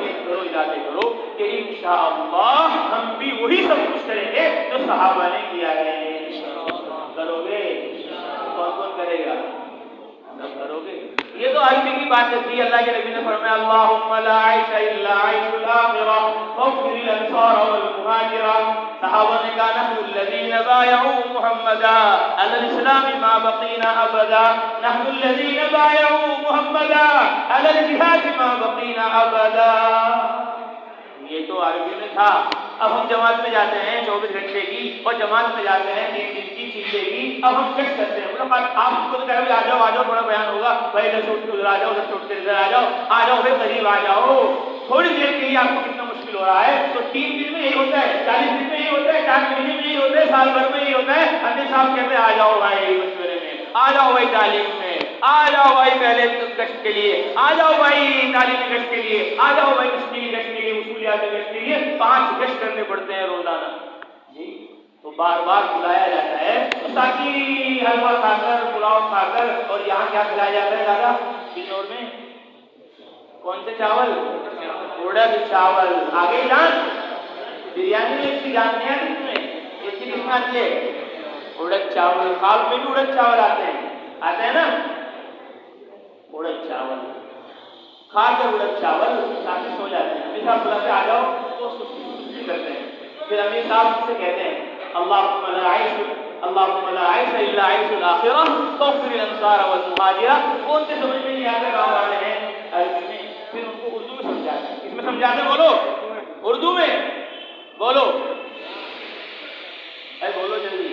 نیت کرو، ارادے کرو کہ انشاءاللہ ہم بھی وہی سب کچھ کریں گے جو صحابہ نے کیا ہے۔ کرو گے؟ کون کون کرے گا؟ سب کرو گے؟ یہ تو آئندہ کی بات تھی۔ اللہ کے نبی نے فرمایا اللہم لا عیش الا عیش الاخرہ فاغفر للانصار والمہاجرہ۔ صحابہ نے کہا نحن الذین بایعوا محمدا علی الاسلام ما بقینا ابدا، نحن الذین بایعوا محمدا علی الجہاد ما بقینا ابدا۔ یہ تو عربی میں تھا۔ اب ہم جماعت میں جاتے ہیں 24 گھنٹے کی، اور جماعت میں جاتے ہیں 3 دن کی چیزیں کی۔ اب ہم کٹ کرتے ہیں، آپ کو تو کہہ آ جاؤ تھوڑا بیان ہوگا، بھائی ادھر چھوٹ کے ادھر آ جاؤ، ادھر چھوٹ کے ادھر آ جاؤ بھائی قریب آ جاؤ۔ تھوڑی دیر کے لیے آپ کو کتنا مشکل ہو رہا ہے، تو 3 دن میں یہی ہوتا ہے، 40 دن میں یہی ہوتا ہے، 4 مہینے میں یہی ہوتا ہے، سال بھر میں یہی ہوتا ہے۔ امیر صاحب کہتے ہیں آ جاؤ بھائی مشورے میں، آ جاؤ بھائی تعلیم میں، آ جاؤ بھائی پہلے گشت کے لیے، آ جاؤ بھائی تعلیمی گشت کے لیے، آ جاؤ بھائی تشکیلی گشت کے لیے، اصولیات گشت کے لیے 5 گشت کرنے پڑتے ہیں روزانہ جی۔ تو بار بار بلایا جاتا ہے، تو ساتھی حلوہ کھا کر، پلاؤ کھا کر، اور یہاں کیا کھلایا جاتا ہے دادا بجنور میں؟ کون سے چاول؟ اڑد چاول۔ آگے جان بریانی میں اس کی جانتے ہیں کس میں؟ اس کی کس میں آتی ہے؟ اڑد چاول۔ خواب میں بھی اڑد چاول آتے ہیں نا، اڑد چاول کھا کر اڑد چاول ساتھی سو جاتے ہیں۔ امیر صاحب بلاتے آ جاؤ تو سستی کرتے ہیں، پھر امیر صاحب سے کہتے ہیں اللہم لا عیش الا عیش الاخرہ فاغفر للانصار والمہاجرہ۔ کون سے سمجھ میں نہیں آتے گاؤں والے ہیں عربی میں، پھر ان کو اردو میں سمجھاتے ہیں۔ کس میں سمجھاتے ہیں؟ بولو اردو میں، بولو اے بولو جلدی،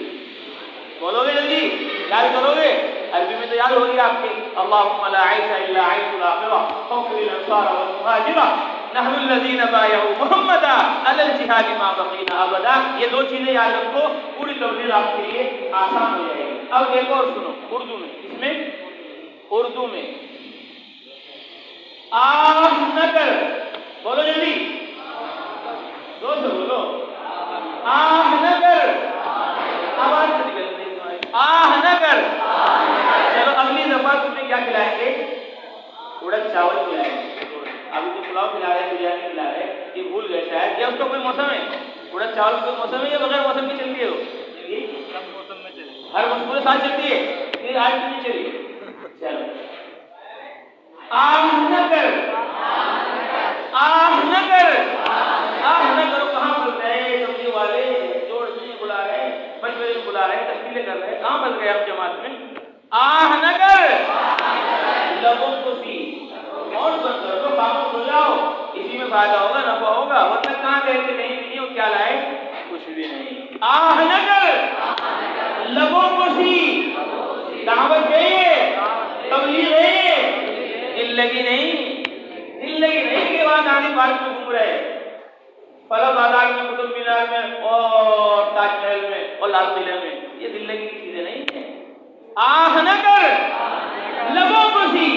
بولو گے جلدی، یاد کرو گے؟ عربی میں تو یاد ہوگی آپ کے اللہم لا عیش الا عیش الاخرہ فاغفر للانصار والمہاجرہ نحن الذین بایعوا محمدا علی الجہاد ما بقینا ابدا۔ یہ 2 چیزیں یاد رکھو، پوری تبلیغ آپ کے لیے آسان ہو جائے گی۔ اب ایک اور سنو اردو میں، اس میں اردو میں آہ نہ کر، بولو جلدی، زور سے بولو، آہ نہ کر، آواز سے نکل رہی ہے، آہ نہ کر۔ چلو اگلی دفعہ تمہیں کیا کھلائیں گے؟ اڑد چاول کھلائیں گے۔ ابھی تو پلاؤ کھلا رہے، بریانی کھلا رہے، یہ بھول گئے شاید، یا اس کا کوئی موسم ہے؟ اڑد چاول کوئی موسم ہے یا بغیر موسم کی چلتی ہے؟ وہ موسم میں چلے، ہر موسم کے ساتھ چلتی ہے، یہ آج بھی نہیں چلی۔ چلو آہ نہ کر، آہ نہ کر، آہ نہ کرو۔ کہاں بولتے ہیں تبلیغ والے؟ جوڑ میں بلا رہے، مشورے میں بلا رہے، تشکیلیں کر رہے، کہاں بن گئے آپ جماعت میں؟ آہ نہ کر، لبوں کو سی اور بند کر دو، خاموش ہو جاؤ، اسی میں فائدہ ہوگا، نفع ہوگا، ورنہ کہاں گئے کہ نہیں بھی نہیں اور کیا لائے؟ کچھ بھی نہیں۔ آہ نہ کر، لبوں کو سی، دعوت ہے یہ، تبلیغ ہے یہ، دل لگی نہیں، دل لگی نہیں کہ وہاں گاندھی پارک میں گھوم رہے، فلاں بازار میں، قطب مینار میں، اور تاج محل میں، اور لال قلعے میں، یہ دل لگی کی چیزیں نہیں ہیں۔ آہ نہ کر، لبوں کو سی،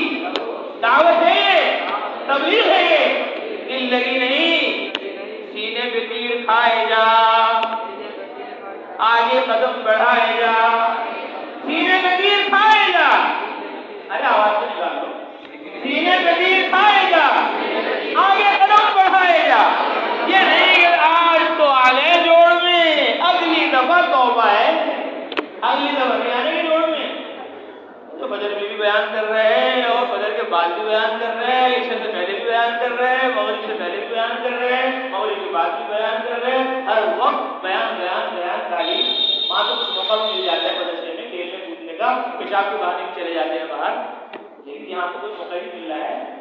دعوت ہے یہ، تبلیغ ہے یہ، دل لگی نہیں، سینے پہ تیر کھائے جا، آگے قدم بڑھائے جا، سینے پہ تیر کھائے جا، ارے آواز تو نکال لو، سینے پہ تیر کھائے جا، آگے قدم بڑھائے جا۔ یہ نہیں کہ آج تو آ گئے جوڑ میں، اگلی دفعہ توبہ ہے، اگلی دفعہ نہیں آنے کے جوڑ میں۔ تو فجر میں بھی بیان کر رہے ہیں، اور فجر کے بعد بھی بیان کر رہے ہیں، عشاء سے پہلے بھی بیان کر رہے ہیں، مغرب سے پہلے بھی بیان کر رہے ہیں، مغرب کے بعد بھی بیان کر رہے ہیں، ہر وقت بیان بیان بیان تعلیم۔ وہاں تو کچھ موقع مل جاتا ہے مدرسے میں کھیلنے کودنے کا، پیشاب کے بہانے بھی چلے جاتے ہیں باہر، لیکن یہاں تو کوئی موقع ہی مل رہا ہے۔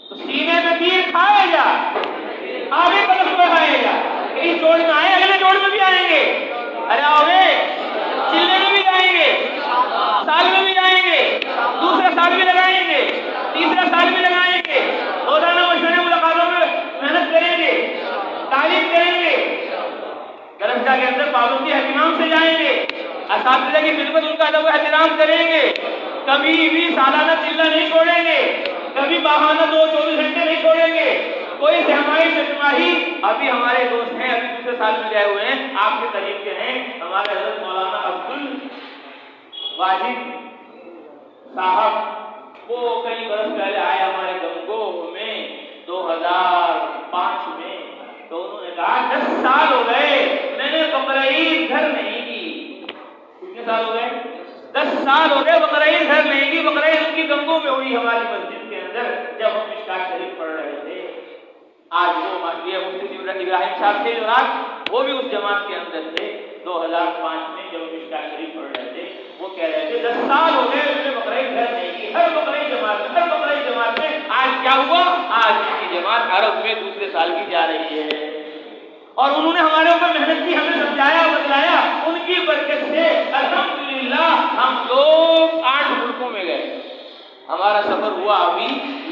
تو سینے میں تیر کھائے جا، آگے قدم بڑھائے جا، اس جوڑ میں آئے، اگلے جوڑ میں بھی آئیں گے، ارے آؤ گے، چلنے میں بھی جائیں گے، سال میں بھی جائیں گے، دوسرا سال بھی لگائیں گے، تیسرا سال بھی لگائیں گے، روزانہ مشورے ملاقاتوں میں محنت کریں گے، تعلیم کریں گے، درسگاہ کے اندر پابندی اہتمام سے جائیں گے، اساتذہ کی خدمت ان کا ادب و احترام کریں گے، کبھی بھی سالانہ چلہ نہیں چھوڑیں گے، کبھی ماہانہ 24 گھنٹے نہیں چھوڑیں گے، کوئی سہمائی ششماہی۔ ابھی ہمارے دوست ہیں، ابھی دوسرے سال میں گئے ہوئے ہیں، آپ کے قریب کے ہیں، ہمارے حضرت مولانا عبد الواجد صاحب، وہ کئی برس پہلے آئے ہمارے گنگوہ میں، بقرعید گھر نہیں کی. کتنے سال ہو گئے؟ 10 سال ہو گئے بقرعید گھر نہیں کی. بقرعید ان کی گنگوں میں ہوئی ہماری مسجد کے اندر جب ہم مشکات شریف پڑھ رہے تھے. آج وہ مفتی ابراہیم صاحب تھے جو رات وہ بھی اس جماعت کے اندر تھے 2005 میں جب مشکات شریف پڑھ رہے تھے. وہ کہہ رہے تھے 10 سال ہو گئے انہوں نے بقرعید گھر نہیں کی. ہر بقرعید جماعت میں آج کیا ہوا؟ آج کی جماعت عرب میں دوسرے سال کی جا رہی ہے. اور انہوں نے ہمارے اوپر محنت کی, ہمیں سمجھایا بتلایا. ان کی برکت سے الحمدللہ ہم لوگ 8 ملکوں میں گئے. ہمارا سفر ہوا ابھی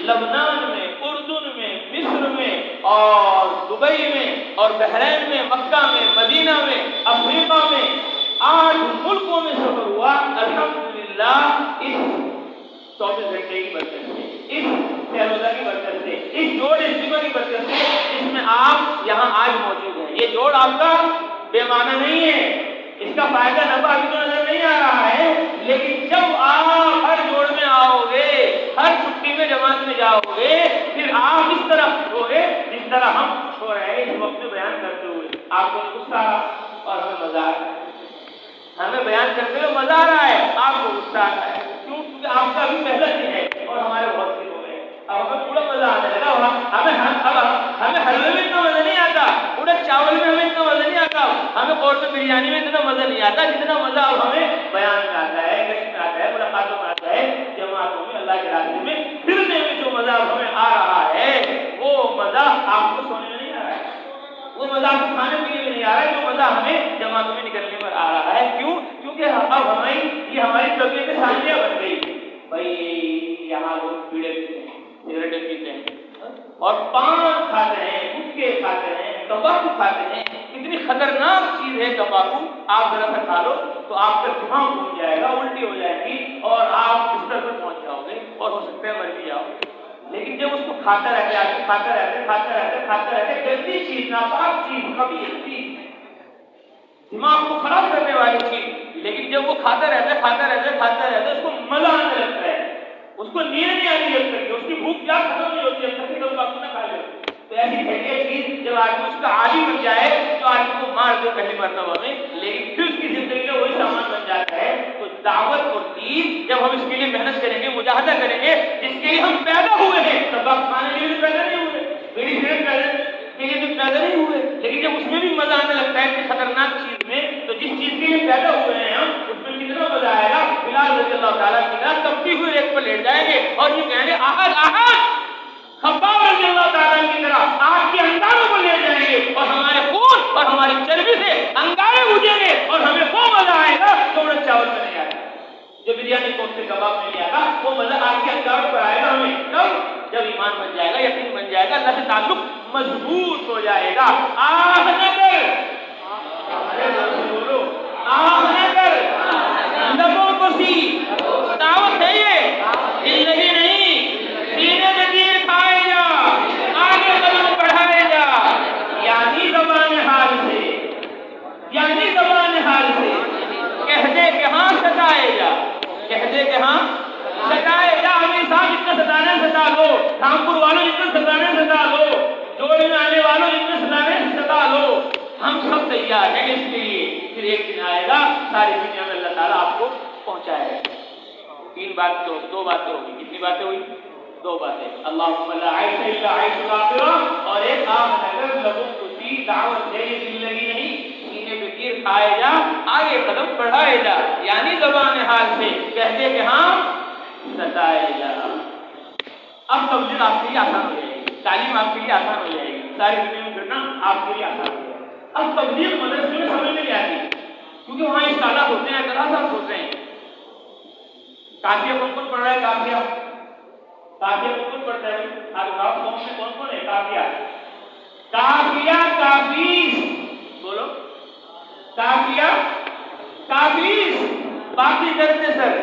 لبنان میں, اردن میں, مصر میں اور دبئی میں اور بحرین میں, مکہ میں, مدینہ میں, افریقہ میں 8 ملکوں میں سفر ہوا. الحمدللہ اس 24 گھنٹے کی برکت سے, اس شہروزہ کی برکت سے, اس جوڑ اجتماع کی برکت سے اس میں آپ یہاں آج موجود ہیں. یہ جوڑ آپ کا بے معنی نہیں ہے, اس کا فائدہ نفع ابھی تو نظر نہیں آ رہا ہے, لیکن جب آپ ہر جوڑ میں آؤ گے, ہر چھٹی میں جماعت میں جاؤ گے, پھر آپ اس طرح ہو گے جس طرح ہم خوش ہو رہے ہیں اس وقت میں بیان کرتے ہوئے. آپ کو غصہ اور ہمیں مزہ آ رہا ہے, ہمیں بیان کرتے ہوئے مزہ آ رہا ہے, آپ کو غصہ آ رہا ہے. کیوں؟ کیونکہ آپ کا ابھی پہلا دن ہے اور ہمارے بہت دن ہو گئے. اب ہمیں پورا مزہ آنے لگا. ہمیں حلوے میں اتنا مزہ نہیں آتا, پورے چاول میں ہمیں اتنا مزہ نہیں آتا, ہمیں قورمہ بریانی میں اتنا مزہ نہیں آتا جتنا مزہ اب ہمیں بیان میں آتا ہے, گشت میں آتا ہے, ملاقاتوں میں آتا ہے, جماعتوں میں اللہ کے راستے میں پھرنے میں. جو مزہ اب ہمیں آ رہا ہے وہ مزہ آپ کو سونے میں نہیں آ رہا ہے, وہ مزہ آپ کو کھانے پینے میں نہیں آ رہا ہے, جو مزہ ہمیں جماعتوں میں نکلنے پر آ رہا ہے. کیوں؟ کیونکہ اب ہماری طبیعت ثانیہ بن گئی. بھائی یہاں لوگ بیڑے پیتے ہیں, سگریٹیں پیتے ہیں اور پان کھاتے ہیں, گٹکے کھاتے ہیں, تمباکو کھاتے ہیں. اتنی خطرناک چیز ہے تمباکو. آپ ذرا سا کھا لو تو آپ کا دماغ گھوم جائے گا, الٹی ہو جائے گی اور آپ بستر پر پہنچ جاؤ گے اور ہو سکتا ہے مر بھی جاؤ. لیکن جب اس کو کھاتا رہتے گندی چیز, ناپاک چیز, خبیث چیز, دماغ کو خراب کرنے والی چیز, لیکن جب وہ کھاتا رہتا اس کو مزہ آنے لگتا ہے, اس کو نیند نہیں آنے لگتی, اس کی بھوک کیا ختم نہیں ہوتی ہے تب تک نہ کھا لے. تو ایسی گھٹیا چیز جب آدمی اس کا عادی بن جائے تو آدمی کو مار دے پہلی مرتبہ میں, لیکن پھر اس کی زندگی میں وہی سامان بن جاتا ہے. تو دعوت اور دین جب ہم اس کے لیے محنت کریں گے, مجاہدہ کریں گے, جس کے لیے ہم پیدا ہوئے ہیں, تمباکو کھانے کے لیے پیدا نہیں ہوئے, بیڑی سگریٹ کے لیے بھی پیدا نہیں ہوئے, لیکن جب اس میں بھی مزہ آنے لگتا ہے کہ خطرناک چیز میں, تو جس چیز کے لیے پیدا ہوئے ہیں ہم اس میں کتنا مزہ آئے گا. بلال رضی اللہ تعالیٰ کی طرح تپتی ہوئے ایک پر لیٹ جائیں گے اور یہ کہیں گے احد احد. خباب رضی اللہ تعالیٰ کی طرح آگ کے انگاروں کو لے جائیں گے اور ہمارے خون اور ہماری چربی سے انگارے بجھیں گے اور ہمیں وہ مزہ آئے گا جو مرد چاول میں نہیں آتا, جو بریانی کوفتے سے کباب میں نہیں آتا. وہ مزہ آگ کے انگاروں پر آئے گا ہمیں کب؟ جب ایمان بن جائے گا, یقین بن جائے گا, اللہ سے تعلق مضبوط ہو جائے گا. آہ نہ کر, بولو آہ نہ کر, لبوں کو سی دعوت ہے یہ, زندگی نہیں, سینے میں تیر کھائے جا, آگے قدم بڑھائے جا. یعنی زبان حال سے کہہ دے کہ ہاں ستائے جا, کہہ دے کہ ہاں ستائے جا. امیر صاحب جتنا ستانے ستا لو, رامپور والوں جتنا ستانے ستا لو, جوڑ میں آنے والوں جتنا ستانے ستا لو, ہم سب تیار ہیں اس کے لیے. پھر ایک دن آئے گا ساری دنیا میں اللہ تعالیٰ آپ کو پہنچائے گا. 3 بات تو 2 باتیں ہوگی. کتنی باتیں ہوئی؟ 2 باتیں. اللہم لا عیش الا عیش الاخرہ, اور ایک آہ نگر لبوں کو سی دعوت ہے, یہ زندگی نہیں, سینے پہ تیر کھائے جا, آگے قدم بڑھائے جا. یعنی زبان حال سے کہتے کہ ہاں ستائے جا. اب تبلیغ آپ کے لیے آسان ہو جائے گی, تعلیم آپ کے لیے آسان ہو جائے گی, ساری دنیا میں پھرنا آپ کے لیے آسان ہو جائے گا. اب تبلیغ مدرسے میں سمجھ نہیں آتی کیونکہ وہاں اسٹارٹ ہوتے ہیں, طرح سب ہوتے ہیں. کافیہ کون پڑھ رہا ہے؟ کافیہ کون پڑھتا ہے؟ آپ قوم میں کون ہے کافیہ؟ کافیس, بولو کافیس. باقی کرتے سر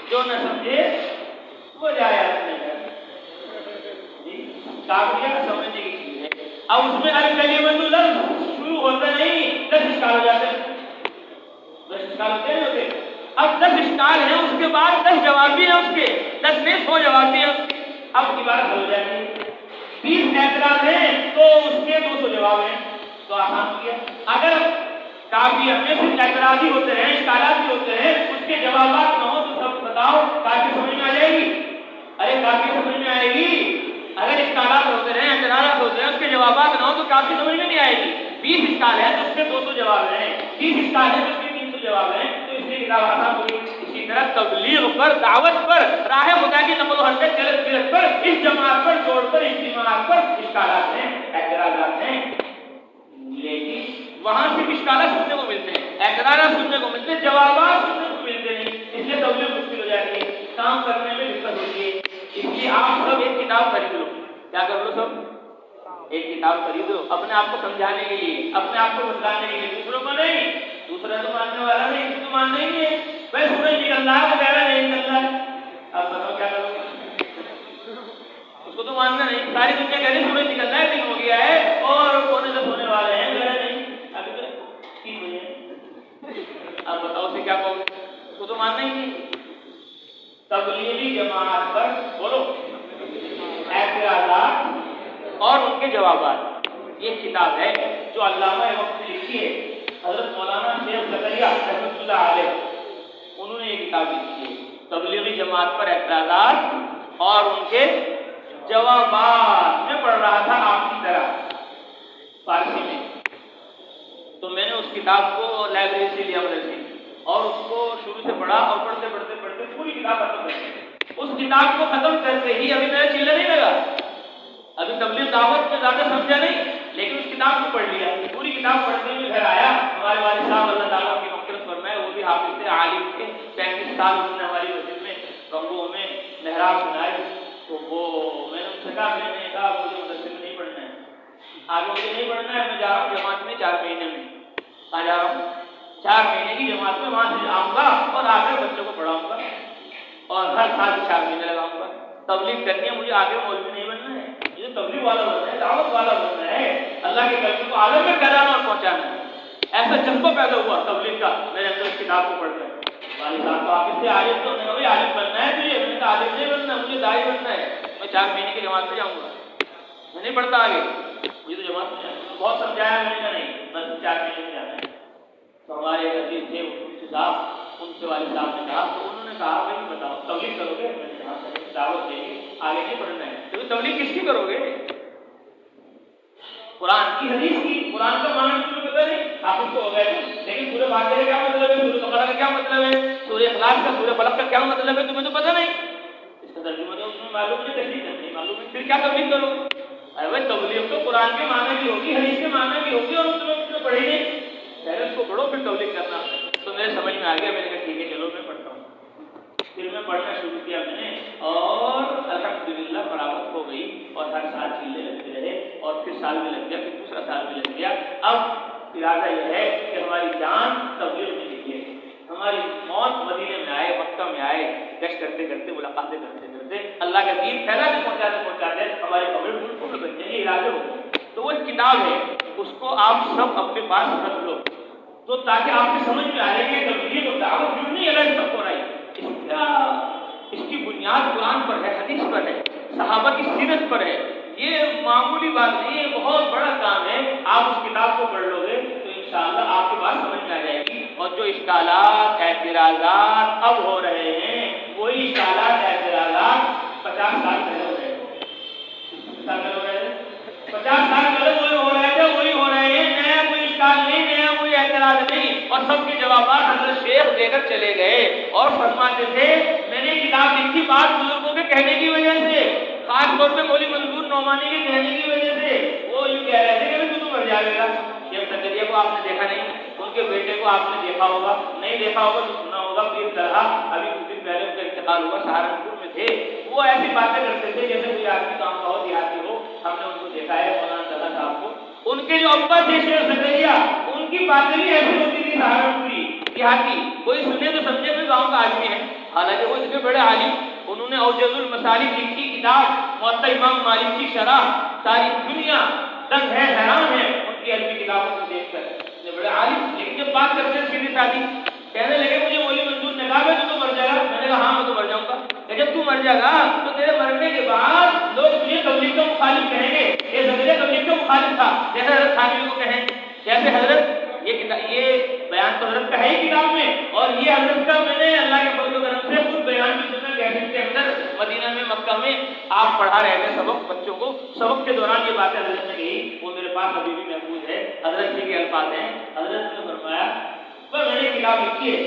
جو نہ سمجھے وہ جائے اپنے گھر. کافیہ سمجھنے کی چیز ہے. اب اس میں الکلمۃ لفظ شروع ہوتا نہیں, 10 اشکال ہو جاتے ہیں. 10 اشکال ہوتے ہیں. اب 10 اشکال ہیں, اس کے بعد 10 جواب بھی ہیں, اس کے 10 میں 100 جواب بھی ہیں. اب عبارت ہو جاتی ہے. 20 اعتراض ہیں تو اس کے 200 جواب ہیں, تو آسان ہو گیا. اگر کافی ہمیں صرف اعتراض ہی ہوتے ہیں، اشکالات بھی ہوتے ہیں، اس کے جوابات نہ ہو تو سب بتاؤ کافی سمجھ میں آ جائے گی؟ ارے کافی سمجھ میں آئے گی؟ اگر اشکالات ہوتے ہیں، اعتراضات ہوتے ہیں، اس کے جوابات نہ ہو تو کافی سمجھ میں نہیں آئے گی۔ 20 اشکال ہے تو اس کے 200 جواب ہیں، 30 اشکال ہے تو اس کے 300 جواب ہیں، تو اس لیے کتاب آسان ہوگی۔ اسی طرح تبلیغ پر، دعوت پر، راہ خدا کی نقل و حرکت چلت پھرت پر، اس جماعت پر، جوڑ پر، اجتماعات پر اشکالات ہیں، اعتراضات ہیں، لیکن وہاں صرف اشکالات سننے کو ملتے ہیں، اعتراضات سننے کو ملتے ہیں، جوابات سننے کو ملتے نہیں، اس لیے تبلیغ مشکل ہو جاتی ہے، کام کرنے میں دقت ہوتی ہے۔ اس لیے آپ سب ایک کتاب خرید لو۔ کیا کر لو سب؟ ایک کتاب خرید لو اپنے آپ کو سمجھانے کے لیے، اپنے آپ کو بتانے کے لیے، دوسروں کو نہیں۔ دوسرا تو ماننے والا نہیں، اس کو ماننا ہی نہیں ہے، بھائی سورج نکل رہا ہے وغیرہ نہیں نکل رہا ہے، اب بتاؤ کیا کرو گے؟ اس کو تو ماننا نہیں۔ ساری دنیا کہہ رہی سورج نکل رہا ہے، دن ہو گیا ہے اور پونے 10 ہونے والے ہیں، وغیرہ نہیں، ابھی تو 3 بجے ہیں، اب بتاؤ اسے کیا کہو گے؟ اس کو تو ماننا ہی نہیں۔ تبلیغی جماعت پر بولو اعتراضات اور ان کے جوابات، یہ کتاب ہے جو علامہ وقت نے لکھی ہے، حضرت مولانا شیخ زکریا رحمۃ اللہ علیہ، انہوں نے یہ کتاب لکھی ہے، تبلیغی جماعت پر اعتراضات اور ان کے جوابات۔ میں پڑھ رہا تھا آپ کی طرح فارسی میں، تو میں نے اس کتاب کو لائبریری سے لیا مدرسے اور اس کو شروع سے پڑھا اور پڑھتے پڑھتے پڑھتے پوری کتاب ختم کر دی۔ اس کتاب کو ختم کرتے ہی ابھی میرا چلہ نہیں لگا، ابھی تبلیغ دعوت میں زیادہ سمجھا نہیں، لیکن اس کتاب کو پڑھ لیا۔ پوری کتاب پڑھتے ہوئے گھر آیا، ہمارے والد صاحب اللہ تعالیٰ کی مغفرت فرمائے، وہ بھی حافظ تھے، عالم تھے، 35 سال انہوں نے ہماری مسجد میں رنگوں میں محراب سنائے، تو وہ میں نے ان سے کہا، میں نے کہا مجھے مدرسے میں نہیں پڑھنا ہے، آگے مجھے نہیں پڑھنا ہے، میں جا رہا ہوں جماعت میں 4 مہینے میں، کہاں جا رہا ہوں؟ 4 مہینے کی جماعت میں، وہاں سے آؤں گا اور آ کر بچوں کو پڑھاؤں گا اور ہر سال 4 مہینے لگاؤں گا۔ تبلیغ کرنی ہے مجھے، آگے مولوی نہیں بننا ہے، مجھے تبلیغ والا بننا ہے، دعوت والا بننا ہے، اللہ کے کلمے کو عالم میں پھیلانا اور پہنچانا ہے۔ ایسا جذبہ پیدا ہوا تبلیغ کا میرے اندر اس کتاب کو پڑھ کر۔ والد صاحب تو حافظ سے عالم، تو میں عالم بننا ہے تجھے، میں نے کہا عالم نہیں بننا، مجھے داعی بننا ہے، میں 4 مہینے کی جماعت میں جاؤں گا، میں نہیں پڑھتا آگے، مجھے تو جماعت میں جانا۔ بہت سمجھایا میں نے، نہیں بس 4 مہینے میں جانا ہے۔ تو ہمارے عزیز تھے صاحب، ان سے والد صاحب نے کہا، تو انہوں نے کہا بھائی بتاؤ تبلیغ کرو گے؟ میں نے کہا دعوت دیں گے، آگے نہیں پڑھنا ہے۔ تو تبلیغ کس کی کرو گے؟ قرآن کی، حدیث کی۔ قرآن کا معنی تمہیں پتہ نہیں، آپ اس کو ہو گئے، لیکن سورہ فاتحہ کا کیا مطلب ہے، سورہ بقرہ کا کیا مطلب ہے، سورہ اخلاص کا، سورہ فلق کا کیا مطلب ہے، تمہیں تو پتہ نہیں۔ اس کا ترجمہ تو تمہیں معلوم ہے، تشریح نہیں معلوم ہے، پھر کیا تبلیغ کرو گے؟ ارے بھائی تبلیغ تو قرآن کے معنی بھی ہوگی، حدیث کے معنی بھی ہوگی، اور تمہیں پڑھی نہیں، پہلے اس کو پڑھو پھر تبلیغ کرنا۔ تو میرے سمجھ میں آ گیا، میں نے کہا ٹھیک ہے چلو میں پڑھتا ہوں۔ پھر میں پڑھنا شروع کیا میں نے، اور الحمدللہ فراغت ہو گئی، اور ہر سال چلنے لگتے رہے، اور پھر سال میں لگ گیا، پھر دوسرا سال میں لگ گیا۔ اب ارادہ یہ ہے کہ ہماری جان تبلیغ میں لگی ہے، ہماری موت مدینے میں آئے، مکہ میں آئے، گشت کرتے کرتے، ملاقاتیں کرتے کرتے، اللہ کا دین پھیلاتے پہنچاتے ہمارے قبر ملکوں میں بن جائیں، یہ ارادے ہو گئے۔ تو وہ کتاب ہے، اس کو آپ سب اپنے پاس رکھ لو، تو تاکہ آپ کو سمجھ میں آئے کہ تبلیغ اور دعوت جو نہیں الگ سب ہو رہی ہے، اس کی بنیاد قرآن پر ہے، حدیث پر ہے، صحابہ کی سیرت پر ہے۔ یہ معمولی بات نہیں ہے، بہت بڑا کام ہے۔ آپ اس کتاب کو پڑھ لو گے تو انشاءاللہ آپ کی بات سمجھ میں آ جائے گی، اور جو اشکالات اعتراضات اب ہو رہے ہیں، وہی اشکالات اعتراضات 50 سال پہلے ہو رہے تھے، 50 سال پہلے وہی ہو رہے تھے، وہی ہو رہے ہیں، نیا کوئی اشکال نہیں، نیا کوئی اعتراض نہیں، اور سب کے جوابات حضرت شیخ دے کر چلے گئے، اور فرماتے تھے میں نے کتاب لکھی بات بزرگوں کے کہنے کی وجہ سے، خاص طور پہ مولوی منظور نعمانی کے کہنے کی وجہ سے۔ وہ یوں کہہ رہے تھے کہ تو مر جائے گا۔ شیخ زکریا کو آپ نے دیکھا نہیں، ان کے بیٹے کو آپ نے دیکھا ہوگا، نہیں دیکھا ہوگا تو سنا ہوگا، پیر طرح ابھی کچھ دن پہلے ان کا انتقال ہوا، سہارنپور میں تھے، وہ ایسی باتیں کرتے تھے جیسے کوئی آدمی کام کا ہو، دیہاتی ہو، ہم نے ان کو دیکھا ہے مولانا طلحہ صاحب کو، ان کے جو ابا تھے شیخ زکریا، ان کی باتیں بھی ایسی ہوتی تھی سہارنپوری دیہاتی، کوئی سنے تو سمجھے کوئی گاؤں کا آدمی ہے، حالانکہ وہ اتنے بڑے عالم، انہوں نے اوجز المسالک لکھی کتاب، موطا امام مالک کی شرح، ساری دنیا دنگ ہے، حیران ہے ان کی علمی کتابوں کو دیکھ کر، اتنے بڑے عالم، لیکن جب بات کرتے ہیں سیدھی سادھی، کہنے لگے مجھے مولوی منظور نے کہا تو مر جائے گا، میں نے کہا ہاں میں تو مر جاؤں گا، کہ جب تو مر جائے گا تو تیرے مرنے کے بعد لوگ تجھے تبلیغ کا مخالف کہیں گے، یہ زکریا تبلیغ کا مخالف تھا، جیسے حضرت تھانوی کو کہیں، جیسے حضرت یہ یہ بیان تو حضرت کا ہے ہی کتاب میں، اور یہ حضرت کا میں نے اللہ کے فضل و کرم سے خود بیان کی سنا کیسٹ کے اندر مدینہ میں مکہ میں آپ پڑھا رہے تھے سبق بچوں کو، سبق کے دوران یہ باتیں حضرت نے کہی، وہ میرے پاس ابھی بھی محفوظ ہے۔ حضرت جی کے الفاظ ہیں، حضرت نے فرمایا پر میں نے کتاب لکھی ہے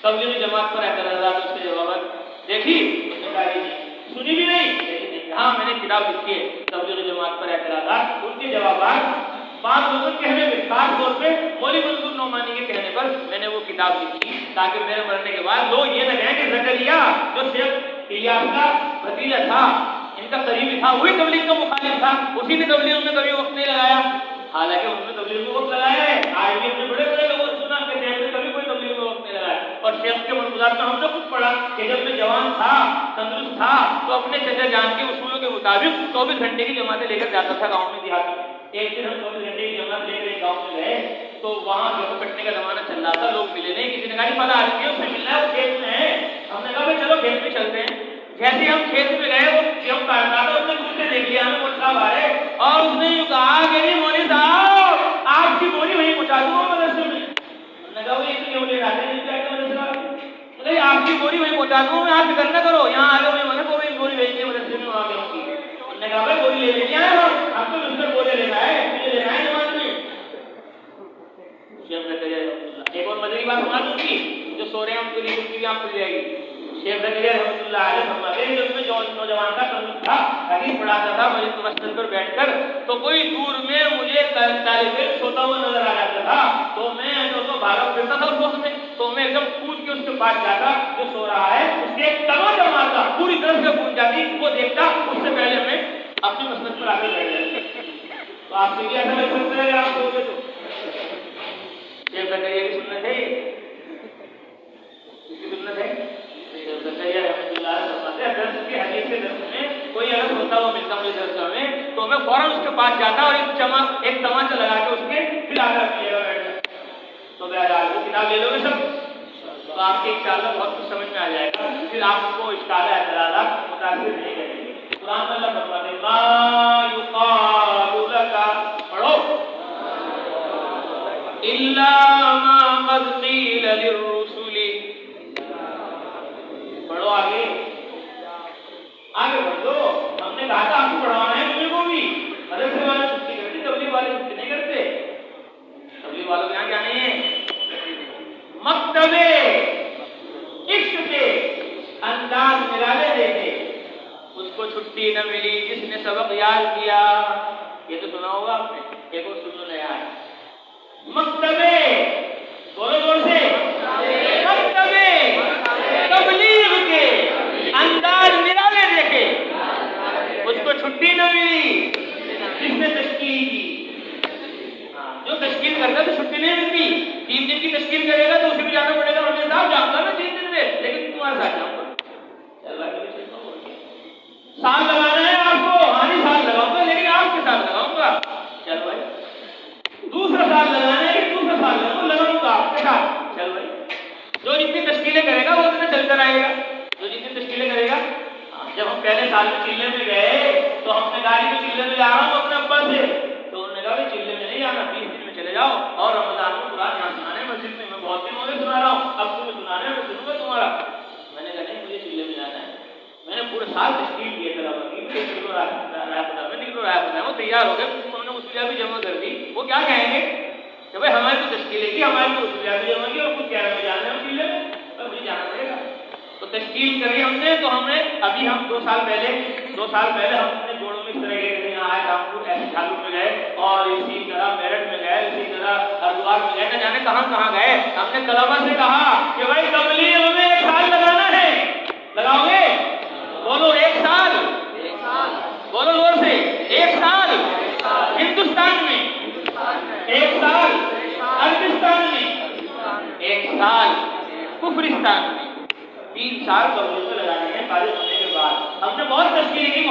تبلیغی جماعت پر اعتراضات، اس کے جوابات دیکھی سنی بھی نہیں، ہاں میں نے کتاب لکھی ہے تبلیغی جماعت پر اعتراضات، ان کے جوابات بعض لوگوں کے کہنے پہ، خاص طور پہ مولوی منظور نعمانی کے کہنے پر میں نے وہ کتاب لکھی تاکہ میرے مرنے کے بعد لوگ یہ نہ کہیں کہ زکریا جو شیخ الیاس کا بھتیجا تھا، ان کا قریبی تھا، وہی تبلیغ کا مخالف تھا، اسی نے تبلیغ میں کبھی وقت نہیں لگایا، حالانکہ انہوں نے تبلیغ میں وقت لگایا ہے۔ آج بھی اپنے بڑے بڑے لوگوں سے سنا کہ شیخ نے کبھی کوئی تبلیغ میں وقت نہیں لگایا، اور شیخ کے ملفوظات میں ہم نے خود پڑھا کہ جب میں جوان تھا، تندرست تھا، تو اپنے چچا جان کے اصولوں کے مطابق 24 گھنٹے کی جماعتیں لے کر جاتا تھا گاؤں میں، دیہات میں۔ ایک دن ہم 24 گھنٹے کی جماعت لے کر ایک گاؤں میں گئے تو وہاں گیہوں کٹنے کا زمانہ چل رہا تھا، لوگ ملے نہیں، کسی نے کہا کہ پتہ آدمی ہے اس سے ملنا ہے، وہ کھیت میں ہے، ہم نے کہا بھائی چلو کھیت میں چلتے ہیں۔ جیسے ہم کھیت میں گئے وہ گیہوں کاٹ رہا تھا، اس نے مجھ سے دیکھ لیا، ہمیں مولوی صاحب آ رہے اور اس نے یوں کہا کہ نہیں مولوی صاحب آپ کی بوری وہیں پہنچا دوں گا مدرسے میں۔ ہم نے کہا وہ ایک گیہوں لے جاتے ہیں مدرسے، آپ کی بوری وہیں پہنچا دوں گا، آپ فکر نہ کرو، یہاں آگے میں مگر وہ بوری بھیج دیں مدرسے میں وہاں گیہوں کی۔ ہم نے کہا بھائی بوری لے لینی ہے، آپ کو مل کر بولے لینا ہے، مجھے لینا ہے جماعت میں۔ شیخ زکریا ایک اور مزے کی بات سنا دوں گی جو سو رہے ہیں ان کے لیے ان کی بھی آپ مل جائے گی۔ شیخ زکریا رحمۃ اللہ علیہ فرماتے ہیں جب میں نوجوان تھا تندرست تھا، حدیث پڑھاتا تھا مسجد پر بیٹھ کر، تو کوئی دور میں مجھے طالب علم سوتا ہوا نظر آ جاتا تھا، تو میں تو بھاگا پھرتا تھا اس وقت میں، تو میں ایک دم کود کے اس کے پاس جاتا جو سو رہا ہے، اس کے ایک تماچا مارتا، پوری طرح سے کود جاتی، وہ دیکھتا، اس سے پہلے میں اپنی مسجد پر آگے بیٹھ جاتا۔ تو آپ سے کیا ایسا لگ سکتا ہے آپ سو گے تو شیخ زکریا کی سنت ہے، اس کی سنت ہے۔ شیخ زکریا رحمۃ اللہ علیہ فرماتے ہیں درس کی حدیث کے درس میں کوئی اگر ہوتا ہوا ملتا مجھے درس میں تو میں فوراً اس کے پاس جاتا اور ایک تماچا لگا کے اس کے پھر آگے رکھ لیا بیٹھا۔ تو بہرحال وہ کتاب لے لو گے سب تو آپ کے انشاءاللہ بہت کچھ سمجھ میں آ جائے گا، پھر آپ کو اشکال اعتراضات متاثر نہیں کریں گے۔ قرآن میں اللہ فرماتے ہیں ما یقال لک، پڑھو الا ما قد قیل للرسل، پڑھو آگے بڑھ دو۔ ہم نے کہا تھا آپ کو پڑھوانا ہے، تمہیں کو بھی مدرسے والے چھٹی کرتے، تبلیغ والے چھٹی نہیں کرتے، تبلیغ والوں کے یہاں کیا نہیں ہے، مکتبے عشق کے انداز نرالے دیکھے، اس کو چھٹی نہ ملی جس نے سبق یاد کیا۔ یہ تو سنا ہوگا آپ نے، ایک اور سن لو نیا ہے، مکتبے بولو زور سے، مکتبے تبلیغ کے انداز نرالے دیکھے، اس کو چھٹی نہ ملی جس نے تشکیل کی۔ جو تشکیل کرتا تو چھٹی نہیں ملتی، 3 دن کی تشکیل کرے گا تو اسے بھی جانا پڑے گا، مجھے صاحب جاؤں گا میں 3 دن میں، لیکن تمہارے ساتھ جاؤں گا، سال لگانا ہے آپ کو، ہاں جی سال لگاؤں گا لیکن آپ کے ساتھ لگاؤں گا، چل بھائی دوسرا سال لگانا ہے کہ دوسرا سال لگاؤں گا آپ کے ساتھ، چل بھائی جو جتنی تشکیلیں کرے گا وہ اتنا چلتا رہے گا، جو جتنی تشکیلیں کرے گا۔ جب ہم پہلے سال میں چلے میں گئے تو ہم نے گاڑی میں چلے میں جا رہا ہوں اپنے ابا سے، تو انہوں نے کہا بھائی چلے میں نہیں جانا، 20 دن میں چلے جاؤ، اور رمضان میں قرآن یہاں سنانے مسجد میں بہت دن ہو گئے سنا رہا ہوں، اب تمہیں سنانا ہے میں سنوں گا تمہارا۔ میں نے کہا نہیں مجھے چلے میں جانا ہے، میں نے پورے سال تشکیل کی ہے طلبا کی، نکلو رائے پتہ وہ تیار ہو گئے، ہم نے اصولیات بھی جمع کر دی، وہ کیا کہیں گے کہ بھائی ہماری تو تشکیلیں کی، ہماری تو اصولیات بھی جمع کی، اور کچھ کہہ رہے ہیں جانا ہے چلے میں، مجھے جانا پڑے گا۔ تو تشکیل کری ہم نے، تو ہم نے ابھی ہم 2 سال پہلے ہم نے جوڑوں میں اس طرح کے کہیں آئے رامپور ایسے جھالو میں گئے، اور اسی طرح میرٹھ میں گئے، اسی طرح ہردوار میں گئے، نہ جانے کہاں گئے۔ ہم نے طلبا سے کہا کہ بھائی تبلیغ میں 1 سال لگانا ہے، لگاؤ گے؟ بولو 1 سال، بولو زور سے، 1 سال ہندوستان میں، 1 سال عربستان میں، 1 سال کفرستان میں، 3 سال تبلیغ میں لگانے ہیں فارغ ہونے کے بعد۔ ہم نے بہت تشکیلیں کی،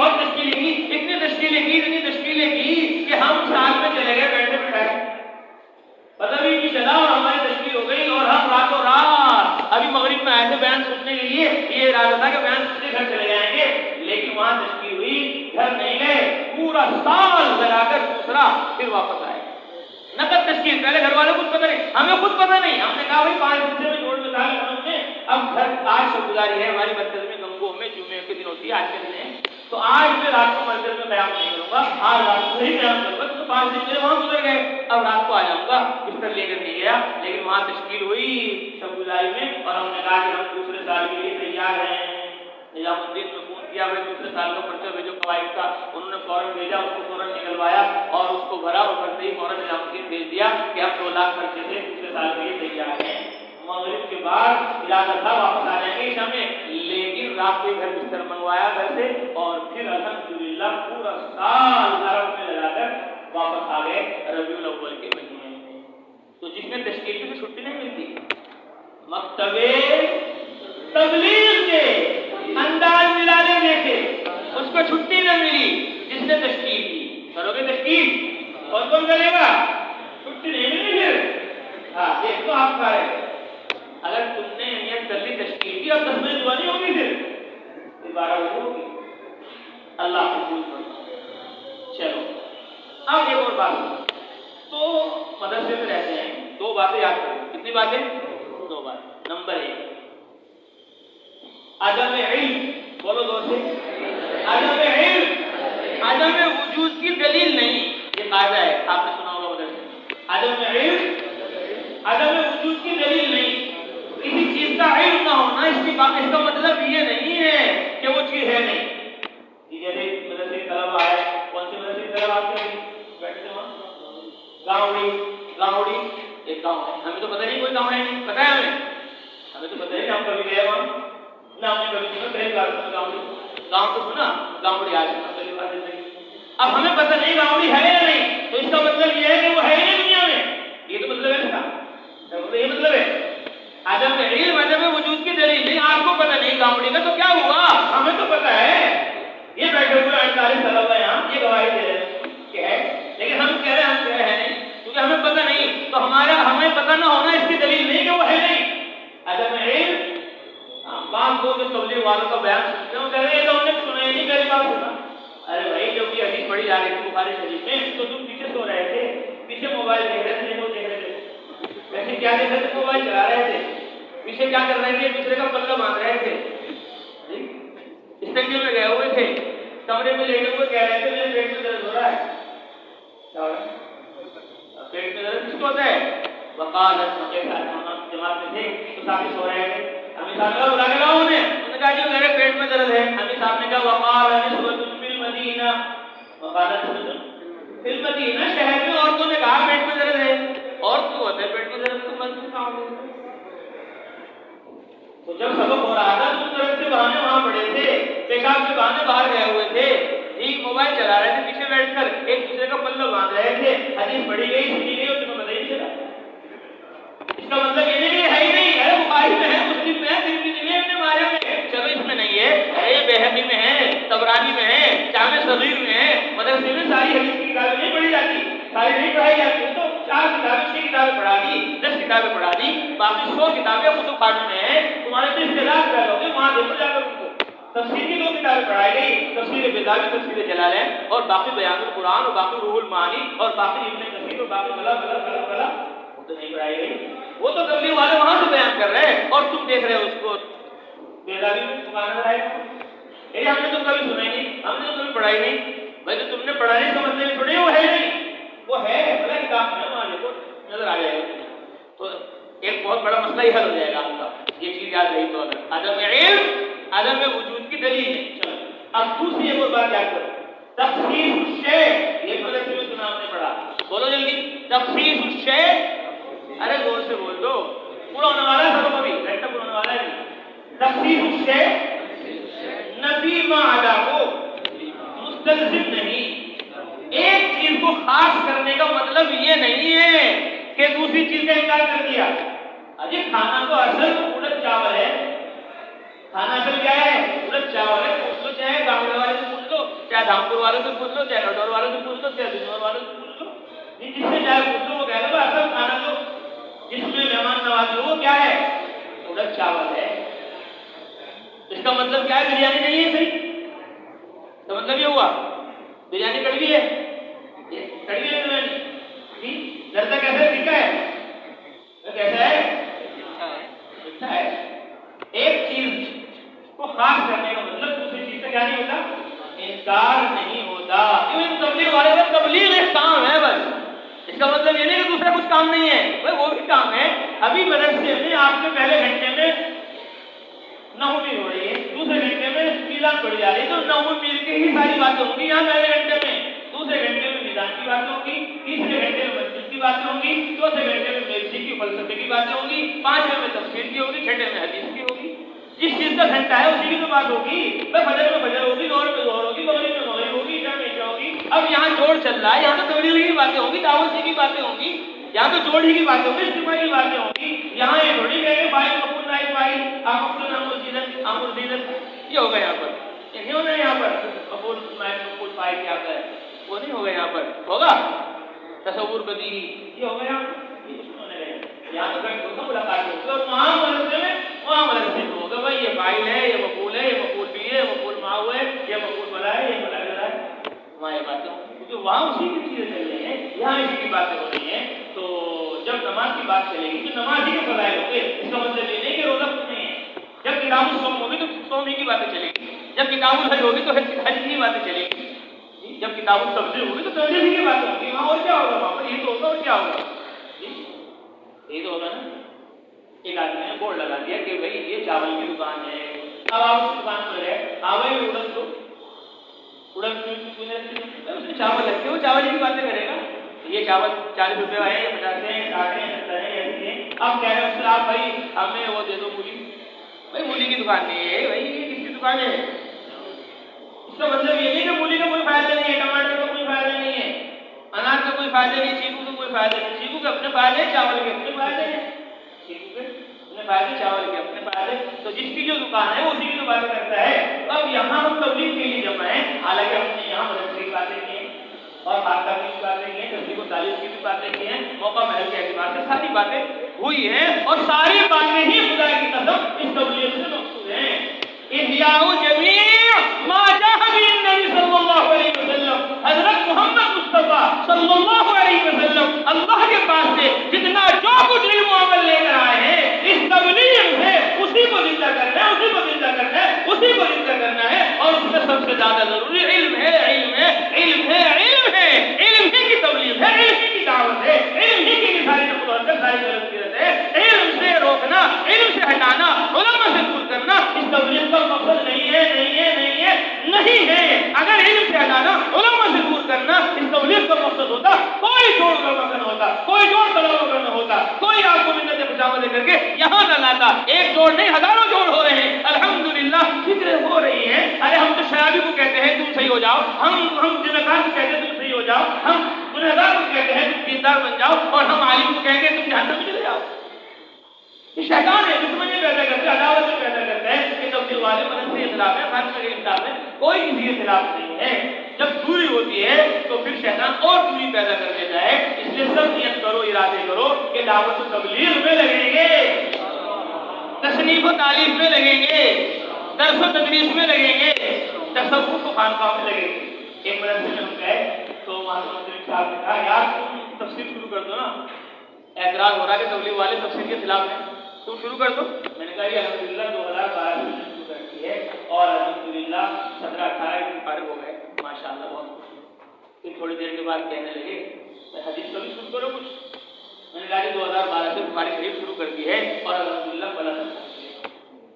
اتنی تشکیلیں کی کہ ہم سال میں چلے گئے بیٹھے بٹھائے، پتہ بھی نہیں چلا، اور ہماری تشکیل ہو گئی، اور ہم راتوں رات ابھی مغرب میں آئے تھے بیان سننے کے لیے، یہ ارادہ تھا کہ بیان سننے گھر چلے جائیں گے، لیکن وہاں تشکیل ہوئی، گھر نہیں گئے، پورا سال لگا کر دوسرا پھر واپس آئے، نقد تشکیل. پہلے گھر والوں کو کچھ پتہ نہیں, ہمیں خود پتہ نہیں. ہم نے کہا بھائی 5 دن سے میں جوڑ بتا رہا ہوں. اب گھر آج شب گزاری ہے ہماری مرکز میں, گنگو میں جمعے کے دن ہوتی ہے, آج کے دن ہے, تو آج میں رات کو مرکز میں قیام نہیں کروں گا, آج رات کو ہی قیام کروں گا. تو 5 دن میرے وہاں گزر گئے, اب رات کو آ جاؤں گا. بستر لے کر نہیں گیا, لیکن وہاں تشکیل ہوئی شب گزاری میں, اور ہم نے کہا کہ ہم دوسرے سال کے لیے تیار ہیں. نظام الدین کو فون کیا, بھائی دوسرے سال کا پرچہ بھیجو قواعد کا. انہوں نے فوراً بھیجا, اس کو فوراً نکلوایا اور اس کو بھرا, اور بھرتے ہی فوراً نظام الدین بھیج دیا کہ آپ 2 لاکھ خرچے سے دوسرے سال کے لیے تیار ہیں. مغرب کے بعد ارادہ تھا واپس آ جائیں گے عشاء میں, لیکن رات کو گھر بستر منگوایا گھر سے, اور پھر الحمدللہ پورا سال عرب میں لگا کر واپس آ گئے ربیع الاول کے مہینے میں. تو جس میں تشکیل کی چھٹی نہیں ملتی, مکتب تبلیغ کے انداز ملانے دیکھے اس کو چھٹی نہ ملی. جس نے تشکیل کی, کرو گے تشکیل, کون کون کرے گا, چھٹی نہیں ملی پھر. ہاں دیکھ تو آپ کھا رہے, اگر تم نے نیت کر لی تشکیل کی, اب 10 بجے دعا نہیں ہوگی, پھر 12 بجے ہوگی. اللہ قبول کرے. چلو اب ایک اور بات, تو مدرسے میں رہتے ہیں, 2 باتیں یاد کریں. کتنی باتیں؟ 2 باتیں. نمبر 1, عدم علم. بولو دوست, عدم علم, عدم وجود کی دلیل نہیں. یہ قاعدہ ہے, آپ نے سنا ہوگا مدرسے میں. عدم علم, عدم وجود کی دلیل نہیں. کسی چیز کا علم نہ ہونا اس کا مطلب یہ نہیں ہے کہ وہ چیز ہے نہیں. جیسے مدرسے کی طلبہ آئے, کون سے مدرسے کی طلبہ آتے ہیں, بیٹھتے وہاں گاؤڑی, گاؤڑی ایک گاؤں ہے, ہمیں تو پتہ نہیں کوئی گاؤں ہے نہیں, پتہ ہے ہمیں تو پتہ ہے, ہم کبھی گئے وہاں نہ, ہم نے کبھی سنا, پہلی بار سنا گاؤڑی. گاؤں تو سنا, گاؤڑی آج سنا پہلی بار زندگی. اب ہمیں پتہ نہیں گاؤڑی ہے یا نہیں, تو اس کا مطلب یہ ہے کہ وہ ہے ہی نہیں دنیا میں. یہ تو مطلب ہے اس کا, یہ مطلب ہے عدم علم, عدم وجود کی دلیل نہیں. آپ کو پتہ نہیں گاؤڑی کا, تو کیا ہوا, ہمیں تو پتہ ہے. یہ بیٹھے ہوئے 48 طلبہ یہاں, یہ گواہی دے رہے ہیں کہ ہے, لیکن ہم کہہ رہے ہیں ہم کہہ رہے ہیں کیونکہ ہمیں پتہ نہیں. تو ہمیں پتہ نہ ہونا اس کی دلیل نہیں کہ وہ ہے نہیں. عدم علم. بعض لوگ جو تبلیغ والوں کا بیان سنتے ہیں, وہ کہہ رہے ہیں تو ہم نے سنا ہی نہیں, پہلی بار سنا. ارے بھائی جب یہ حدیث پڑھی جا رہی تھی بخاری شریف میں, تو تم پیچھے سو رہے تھے, پیچھے موبائل دیکھ رہے تھے, وہ دیکھ رہے تھے, ویسے کیا دیکھ رہے تھے, موبائل چلا رہے تھے, پیچھے کیا کر رہے تھے, دوسرے کا پلہ باندھ رہے تھے, استنجے میں گئے ہوئے تھے, کمرے میں لیٹے ہوئے کہہ رہے تھے میرے پیٹ میں درد ہو رہا ہے. کیا ہو رہا ہے, پیٹ میں درد کس کو ہوتا ہے. وقالت جماعت میں تھے تو ساتھی سو رہے تھے, ہمیں صاحب نے بلا کے لاؤ, انہیں کہا جی میرے پیٹ میں درد ہے. ہمیں صاحب نے کہا وقالت نسوۃ فی المدینہ, وقالت نسوۃ فی المدینہ, شہر میں عورتوں نے کہا پیٹ میں درد ہے. عورت کو ہوتا ہے پیٹ میں درد, تو مسجد میں کہاں ہوتا ہے. تو جب سبق ہو رہا تھا تو درد کے بہانے وہاں پڑے تھے, پیشاب کے بہانے باہر گئے ہوئے تھے, ایک موبائل چلا رہے تھے, پیچھے بیٹھ کر ایک دوسرے کا پلہ باندھ رہے تھے. حدیث پڑھی گئی, سنی گئی, اور تمہیں پتہ ہی نہیں چلا. اس کا مطلب یہ نہیں ہے ہی نہیں ہے, بخاری میں ہے, مسلم میں ہے, ترمذی میں ہے, ابن ماجہ میں ہے. چلو اس میں نہیں ہے, یہ بہقی میں ہے, طبرانی میں ہے, جامع صغیر میں ہے. مدرسے میں ساری حدیث کی کتابیں نہیں پڑھی جاتی, ساری نہیں پڑھائی جاتی. تو 4 کتابیں 6 کتابیں پڑھا دی, 10 کتابیں پڑھا دی, باقی 100 کتابیں کتب خانے میں ہیں. تمہارے تو اختلاف کر لو گے, وہاں دیکھو جا کر ان کو. تفسیر کی 2 کتابیں پڑھائی گئی, تفسیر بیضاوی, تفسیر جلالین, اور باقی بیان القرآن, اور باقی روح المعانی, اور باقی ابن کثیر, اور باقی بلا تو نہیں پڑھائی گئی. وہ تو تبلیغ والے وہاں سے بیان کر رہے ہیں, اور تم دیکھ رہے ہو اس کو بیضاوی میں دکان نظر آئے. ہم نے تو کبھی سنا ہی نہیں, ہم نے تو کبھی پڑھائی نہیں. بھائی تو تم نے پڑھا نہیں, سمجھ نہیں چھوڑی, وہ ہے نہیں, وہ ہے بڑا کتاب ہے, وہاں دیکھو نظر آ جائے گا. تو ایک بہت بڑا مسئلہ ہی حل ہو جائے گا آپ کا, یہ چیز یاد رہی. تو اگر عدم علم, عدم وجود کی دلیل ہے. چلو اب دوسری ایک اور بات یاد کرو, تخصیص الشیء. یہ مدرسے میں سنا ہم نے پڑھا, بولو جلدی, تخصیص الشیء. ارے زور سے بول دو, پورا ہونے والا ہے, سب ابھی گھنٹہ پورا ہونے والا ہے. تخصیص الشیء, نفی ما عدا کو مستلزم نہیں. ایک چیز کو خاص کرنے کا مطلب یہ نہیں ہے کہ دوسری چیز کا انکار کر دیا. ابھی کھانا تو اصل اڑد چاول ہے, کھانا اصل کیا ہے, اڑد چاول ہے. پوچھ لو, چاہے گاؤں والے سے پوچھ لو, چاہے دھامپور والے سے پوچھ لو, چاہے نڈور والے سے پوچھ لو, چاہے دنور والے سے پوچھ لو, جس سے چاہے پوچھ لو, وہ کہہ دو اصل کھانا تو جس میں مہمان نوازی ہو وہ کیا ہے, اڑد چاول ہے. اس کا مطلب کیا ہے, بریانی نہیں ہے. صحیح, تو مطلب یہ ہوا بریانی کڑوی ہے, کڑوی ہے بریانی. ٹھیک, زردہ خاص کرنے کا مطلب دوسری چیز سے کیا نہیں ہوتا؟ انکار نہیں ہوتا. تبلیغ والے کا تبلیغ ایک کام ہے بس. اس کا مطلب یہ نہیں کہ دوسرا کچھ کام نہیں ہے، وہ بھی کام ہے. ابھی مدرسے میں آپ کے پہلے گھنٹے میں نحو میر ہو رہی ہے، دوسرے گھنٹے میں میزان پڑ جا رہی ہے، تو نحو میر کی ہی ساری باتیں ہوں گی یہاں پہلے گھنٹے میں. دوسرے گھنٹے میں میزان کی باتیں ہوں گی، تیسرے گھنٹے میں مسجد کی باتیں ہوں گی، چوتھے گھنٹے میں میوزک کی فلسفے کی باتیں ہوں گی، پانچویں میں تفسیر کی ہوگی، چھٹے میں حدیث کی ہوگی. جس چیز کا گھنٹہ ہے اسی کی تو بات ہوگی. فجر میں فجر ہوگی، ظہر میں ظہر ہوگی، مغرب میں مغرب ہوگی، عشاء میں عشاء ہوگی. اب یہاں جوڑ چل رہا ہے، یہاں تو تبلیغ کی باتیں ہوں گی، دعوت کی باتیں ہوں گی، یہاں تو جوڑ ہی کی باتیں ہوں گی، اجتماع کی باتیں ہوں گی. یہاں یہ تھوڑی کہیں گے فاعل مفعول نائب فاعل مفعول امر زیدت امر زیدت یہ ہوگا. یہاں پر یہ نہیں ہونا ہے. یہاں پر مفعول نائب مفعول فاعل کیا ہوتا ہے وہ نہیں ہوگا. یہاں پر ہوگا تصور بدیہی یہ ہوگا. یہاں یہاں تو کہیں دوسرا ملاقات ہوگی اور وہاں مدرسے میں تو ہوگا بھائی یہ فاعل ہے، یہ مفعول ہے، یہ مفعول بھی ہے، مفعول معه ہے، یہ مفعول بلا ہے، یہ بلا ہے. وہاں یہ باتیں کیونکہ وہاں اسی کی چیزیں چل رہی ہیں، یہاں اسی کی باتیں ہو رہی ہیں. تو جب نماز کی بات چلے گی تو نماز ہی کے فضائل ہوں گے. اس کا مطلب یہ نہیں کہ روزہ کچھ نہیں ہے. جب کتاب الصوم ہوگی تو صوم ہی کی باتیں چلے گی، جب کتاب الحج ہوگی تو حج کی باتیں چلے گی، جب کتاب التفسیر ہوگی تو تفسیر ہی کی باتیں ہوں گی. وہاں اور کیا ہوگا؟ وہاں پر یہ تو ہوگا. اور کیا ہوگا؟ یہ تو ہوگا نا. ایک آدمی نے بورڈ لگا دیا کہ بھائی یہ چاول کی دکان ہے. اب آپ اس دکان پر ہے آوے اڑن تو اس نے چاول رکھے، وہ چاول کی باتیں کرے گا. یہ چاول 40 روپے ہے، 50 ہے، 60 ہے، 70 ہے، ایسے ہیں. آپ کہہ رہے ہیں آپ بھائی ہمیں وہ دے دو مولی. بھائی مولی کی دکان نہیں ہے بھائی، یہ کس کی دکان ہے؟ اس کا مطلب یہ نہیں کہ مولی کا کوئی فائدہ نہیں ہے، ٹماٹر کا کوئی فائدہ نہیں ہے، انار کا کوئی فائدہ نہیں، چیکو کا کوئی فائدہ نہیں. چیکو کے اپنے فائدے ہیں، چاول کے اپنے فائدے ہیں. چیکو کے اپنے فائدے، چاول کے اپنے فائدے. تو جس کی جو دکان ہے وہ اسی کی تو بات کرتا ہے. اب یہاں ہم تبلیغ کے لیے جمع ہیں، حالانکہ ہم نے یہاں مدرسے کی باتیں کی ہیں اور خاصہ کی بھی باتیں کی ہیں، تبلیغ و تعلیم کی بھی باتیں کی ہیں، موقع محل کے اعتبار سے ساری باتیں ہوئی ہیں اور ساری باتیں ہی خدا کی قسم اس تبلیغ سے مقصود ہیں. احیاء جمیع ما جاء به النبی صلی اللہ علیہ وسلم. حضرت محمد مصطفیٰ صلی اللہ علیہ وسلم اللہ کے پاس سے جتنا جو کچھ علم و عمل لے کر آئے ہیں اس تبلیغ سے اسی کو زندہ کرنا ہے، اسی کو زندہ کرنا ہے، اسی کو زندہ کرنا ہے. اور اس میں سب سے زیادہ ضروری علم ہے، علم ہے، علم ہے، علم ہے. علم ہی کی تبلیغ ہے، علم ہی کی دعوت ہے، علم ہی کی ساری مقدس ساری غلطیت ہے. علم سے روکنا، علم سے ہٹانا، علماء سے دور کرنا اس تبلیغ کا مقصد نہیں ہے، نہیں ہے، نہیں ہے، نہیں ہے. اگر علم سے ہٹانا، علماء سے دور کرنا اس تبلیغ کا مقصد ہوتا کوئی جوڑ کرنا نہ ہوتا، کوئی جوڑ کلام کرنا ہوتا، کوئی آپ کو منت پچاوا دے کر کے یہاں نہ لاتا. ایک جوڑ نہیں ہزاروں جوڑ ہو رہے ہیں الحمدللہ، فکر ہو رہی ہے. ارے ہم تو شرابی کو کہتے ہیں تم صحیح ہو جاؤ، ہم زناکار کو کہتے ہیں تم صحیح ہو جاؤ، ہم گنہگار کو کہتے ہیں تم دیندار بن جاؤ، اور ہم عالم کو کہیں گے تم جہنم میں چلے جاؤ. یہ شیطان ہے، دشمنی پیدا کرتا ہے، عداوت پیدا کرتا ہے. یہ تبلیغ والے مدرسے کے خلاف ہے، خارج کے خلاف ہے، کوئی کسی کے خلاف نہیں ہے. جب دوری ہوتی ہے تو پھر شیطان اور دوری پیدا کر دیتا ہے. اس لیے سب نیت کرو، ارادے کرو کہ دعوت و تبلیغ میں لگیں گے، تصنیف و تعلیف میں لگیں گے، درس و تدریس میں لگیں گے، تصوف و خانقاہ میں لگیں گے. ایک مدرسے میں ہم گئے تو وہاں سے مدرس صاحب نے کہا یار تم تفسیر شروع کر دو نا. اعتراض ہو رہا ہے کہ تبلیغ والے تفسیر کے خلاف ہیں، تم شروع کر دو. میں نے کہا یہ الحمدللہ 2012 میں شروع کر کی ہے اور الحمدللہ 17-18 کے فارغ ہو گئے ماشاءاللہ. بہت خوش ہوں. پھر تھوڑی دیر کے بعد کہنے لگے حدیث کا بھی شروع کرو کچھ. میں نے کہا کہ 2012 سے بخاری شریف شروع کر دی ہے اور الحمدللہ فلاں.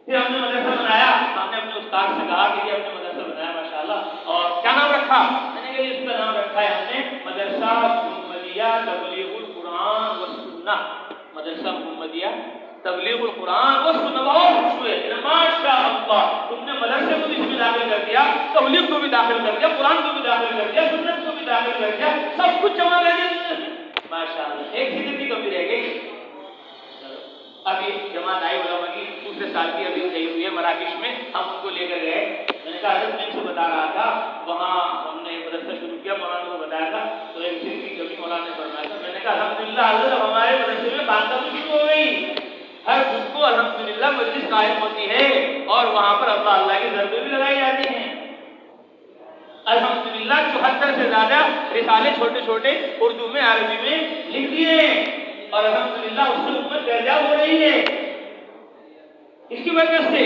پھر ہم نے مدرسہ بنایا، ہم نے اپنے استاد سے کہا کہ یہ ہم نے مدرسہ بنایا ماشاءاللہ. اور کیا نام رکھا؟ میں نے کہا اس کا نام رکھا ہے ہم نے مدرسہ محمدیہ تبلیغ القرآن و سنہ. مدرسہ محمدیہ تبلیغ القرآن و سنہ. بہت خوش ہوئے ماشاء اللہ، تم نے مدرسے کو بھی اس میں داخل کر دیا، تبلیغ کو بھی داخل کر دیا، قرآن کو بھی داخل کر دیا، سنت کو بھی داخل کر دیا، سب کچھ جمع کر دیا ماشاء اللہ. ایک چیز بھی کمی رہ گئی. ابھی جماعت آئی علماء کی دوسرے سال کی ابھی گئی ہوئی ہے مراکش میں، ہم ان کو لے کر گئے. میں نے کہا حضرت میں ان سے بتا رہا تھا وہاں ہم نے مدرسہ شروع کیا، مولانا کو بتایا تھا تو ایک چیز کی کمی مولانا نے فرمایا تھا. میں نے کہا الحمدللہ حضرت ہمارے مدرسے میں خانقاہ بھی شروع ہو گئی. ہر خود کو الحمدللہ مجلس قائم ہوتی ہے اور وہاں پر اللہ کی ضربیں بھی لگائی جاتی ہیں. الحمدللہ 74 سے زیادہ رسالے چھوٹے چھوٹے اردو میں عربی میں لکھ دیے اور الحمدللہ اس سے امت درجہ ہو رہی ہے. اس کی وجہ سے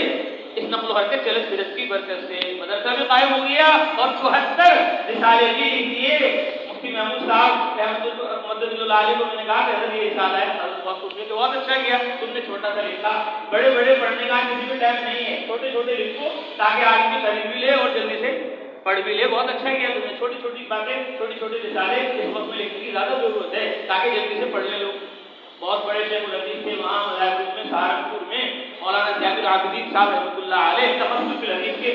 اس نقل و حرکت چلت پھرت کی برکت سے مدرسہ بھی قائم ہو گیا اور 74 رسالے بھی دیے. مفتی محمود صاحب مدد اللہ علیہ کو میں نے کہا کہ حضرت یہ رسالہ ہے، حضرت بہت خوش ہوئے کہ بہت اچھا کیا تم نے چھوٹا سا لکھا. بڑے بڑے پڑھنے کا کسی بھی ٹائم نہیں ہے، چھوٹے چھوٹے لکھو تاکہ آدمی خرید بھی لے اور جلدی سے پڑھ بھی لے. بہت اچھا کیا تم نے، چھوٹی چھوٹی باتیں چھوٹی چھوٹی رسالے اس وقت میں لکھنے کی زیادہ ضرورت ہے تاکہ جلدی سے پڑھ لیں لوگ. بہت بڑے شیخ الحدیث تھے وہاں مظاہر میں سہارنپور میں، مولانا زیاد العابدین صاحب رحمۃ اللہ علیہ تخصص الحدیث کے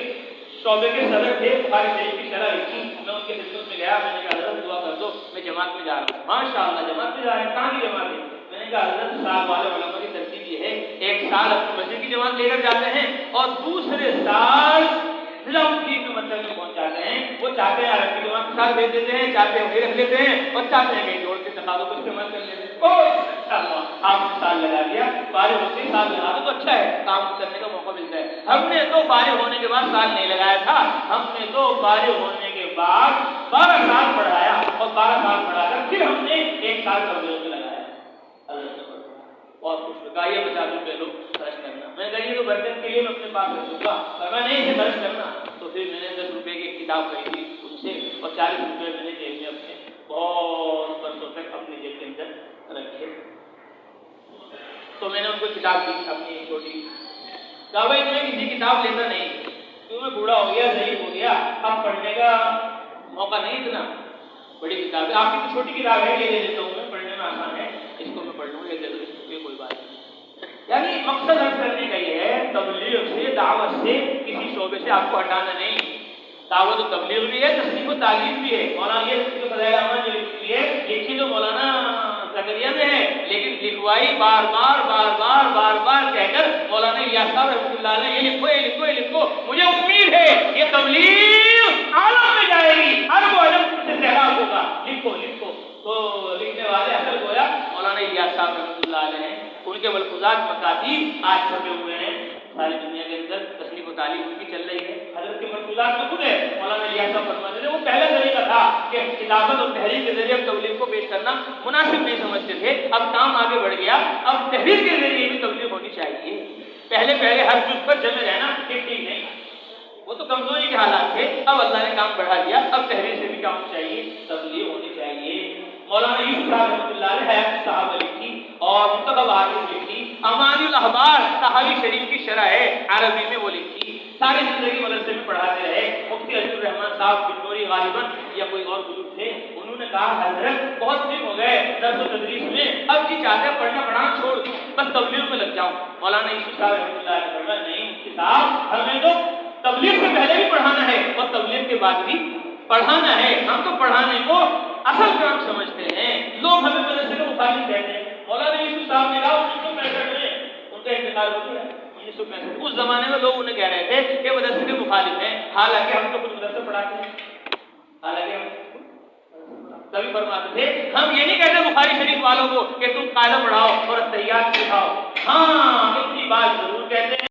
شعبے کے صدر تھے. بخاری شریف کی شرح لکھی. میں ان کے خدمت میں گیا، میں نے کہا حضرت دعا کر دو میں جماعت میں جا رہا ہوں. ماشاء اللہ جماعت میں جا رہے ہیں، کہاں کی جماعت ہے؟ میں نے کہا حضرت سال والے علماء کی ترتیب یہ ہے، ایک سال اپنی مسجد کی جماعت لے کر جاتے ہیں اور دوسرے سال ضلع الدین میں مطلب میں پہنچ جاتے ہیں. وہ چاہتے ہیں عرب کی جماعت کے ساتھ بھیج دیتے ہیں، چاہتے ہیں وہی رکھ لیتے ہیں اور چاہتے ہیں کہیں جوڑ کے تقاضوں کو استعمال کر لیتے ہیں. اچھا ہوا آپ نے سال لگا لیا، فارغ ہوتے سال لگا دو تو اچھا ہے، کام کرنے کا موقع ملتا ہے. ہم نے تو فارغ ہونے کے بعد سال نہیں لگایا تھا، ہم نے تو فارغ ہونے کے بعد 12 سال پڑھایا اور 12 سال پڑھا کر پھر ہم نے 1 سال تبلیغ میں لگایا. بہت خوش ہوگا. یہ 50 روپے لو خرچ کرنا. میں نے کہا یہ تو برکت کے لیے میں اپنے پاس رکھوں گا، میں نہیں اسے خرچ کرنا. تو پھر میں نے 10 روپے کی کتاب خریدی ان سے اور 40 روپے میں نے جیب میں اپنے بہت برسوں تک اپنی جیب کے اندر رکھے. تو میں نے ان کو کتاب دی اپنی چھوٹی. کہا بھائی میں کسی کتاب لیتا نہیں کیوں، میں بوڑھا ہو گیا ضعیف ہو گیا، اب پڑھنے کا موقع نہیں. اتنا بڑی کتاب ہے، آپ کی تو چھوٹی کتاب ہے، یہ لے لیتا ہوں میں، پڑھنے میں آسان ہے، اس کو میں پڑھ لوں، یہ دے دو، کوئی بات نہیں. یعنی مقصد حل کرنے کا یہ ہے تبلیغ سے دعوت سے کسی شعبے سے آپ کو ہٹانا نہیں. دعوت و تبلیغ بھی ہے، تصنیف و تعلیم بھی ہے. مولانا یہ فضائل اعمال جو لکھی ہے لکھی تو مولانا زکریا میں ہے، لیکن لکھوائی بار بار کہہ کر مولانا الیاس صاحب رحمۃ اللہ علیہ یہ لکھو یہ لکھو یہ لکھو. مجھے امید ہے یہ تبلیغ عالم میں جائے گی، ہر وہ علم سے سیراب ہوگا. لکھو لکھو. تو لکھنے والے اصل گویا مولانا الیاس صاحب رحمۃ اللہ علیہ ہیں. ان کے ملفوظات مکاتیب آج چھپے ہوئے ہیں ساری دنیا کے اندر، تصنیف و تعلیم ان کی چل رہی ہے. حضرت کے ملفوظات میں خود ہے. مولانا الیاس صاحب فرماتے تھے وہ پہلا طریقہ تھا کہ کتابت اور تحریر کے ذریعے تبلیغ کو پیش کرنا مناسب نہیں سمجھتے تھے. اب کام آگے بڑھ گیا، اب تحریر کے ذریعے بھی تبلیغ ہونی چاہیے. پہلے ہر جز پر جمع رہنا ٹھیک نہیں، وہ تو کمزوری کے حالات تھے. اب اللہ نے کام بڑھا دیا، اب تحریر سے بھی کام ہونا چاہیے، تبلیغ ہونی چاہیے. مولانا یوسف صاحب رحمۃ اللہ علیہ حیات صحابہ لکھی اور منتخب حدیث لکھی. امان الاحبار صحابی شریف کی شرح ہے عربی میں، وہ لکھی. ساری زندگی مدرسے میں پڑھاتے رہے. مفتی عزیز الرحمان صاحب بنوری غالباً یا کوئی اور بزرگ تھے، انہوں نے کہا حضرت بہت دن ہو گئے درس و تدریس میں، اب جی چاہتے ہیں پڑھنا پڑھانا چھوڑ دوں، بس تبلیغ میں لگ جاؤں. مولانا یوسف صاحب رحمۃ اللہ علیہ فرمایا نہیں مفتی صاحب، ہمیں تو تبلیغ سے پہلے بھی پڑھانا ہے اور تبلیغ کے بعد بھی پڑھانا ہے. ہم تو پڑھانے کو اصل کام سمجھتے ہیں، لوگ ہمیں مدرسے کے مخالف کہتے ہیں. مولانا یوسف صاحب نے کہا 1965 میں ان کا انتقال ہو گیا. 1965 اس زمانے میں لوگ انہیں کہہ رہے تھے کہ مدرسے کے مخالف ہیں، حالانکہ ہم تو خود مدرسے پڑھاتے ہیں. حالانکہ ہم کبھی فرماتے تھے ہم یہ نہیں کہتے بخاری شریف والوں کو کہ تم قاعدہ پڑھاؤ اور تحیات